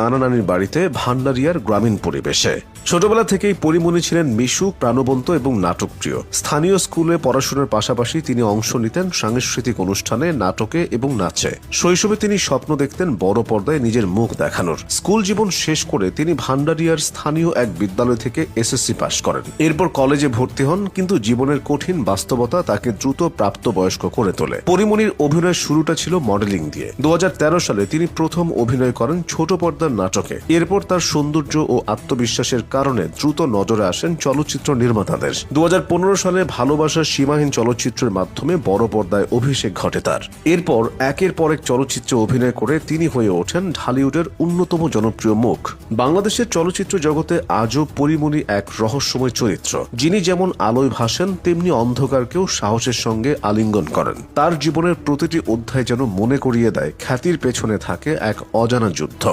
নানা নানির বাড়িতে ভান্ডারিয়ার গ্রামীণ পরিবেশে। ছোটবেলা থেকেই পরিমণি ছিলেন মিশুক, প্রাণবন্ত এবং নাটকপ্রিয়। স্থানীয় স্কুলে পড়াশোনার পাশাপাশি তিনি অংশ নিতেন সাংস্কৃতিক অনুষ্ঠানে, নাটকে এবং নাচে। শৈশবে তিনি স্বপ্ন দেখতেন বড় পর্দায় নিজের মুখ দেখানোর। স্কুল জীবন শেষ করে তিনি ভান্ডারিয়ার স্থানীয় এক বিদ্যালয় থেকে এসএসসি পাশ করেন। এরপর কলেজে ভর্তি হন, কিন্তু জীবনের কঠিন বাস্তবতা তাকে দ্রুত প্রাপ্তবয়স্ক করে তোলে। পরিমণির অভিনয়ের শুরুটা ছিল মডেলিং দিয়ে। 2013 সালে তিনি প্রথম অভিনয় করেন ছোট পর্দার নাটকে। এরপর তার সৌন্দর্য ও আত্মবিশ্বাসের কারণে দ্রুত নজরে আসেন চলচ্চিত্র নির্মাতাদের। 2015 সালে ভালোবাসার সীমাহীন চলচ্চিত্রের মাধ্যমে বড় পর্দায় অভিষেক ঘটে তার। এরপর একের পর এক চলচ্চিত্রে অভিনয় করে তিনি হয়ে ওঠেন ঢালিউডের অন্যতম জনপ্রিয় মুখ। বাংলাদেশের চলচ্চিত্র জগতে আজও পরিমণি এক রহস্যময় চরিত্র, যিনি যেমন আলোয় ভাসেন তেমনি অন্ধকারকেও সাহসের সঙ্গে আলিঙ্গন করেন। তার জীবনের প্রতিটি অধ্যায় যেন মনে করিয়ে দেয় খ্যাতির পেছনে থাকে এক অজানা যুদ্ধ।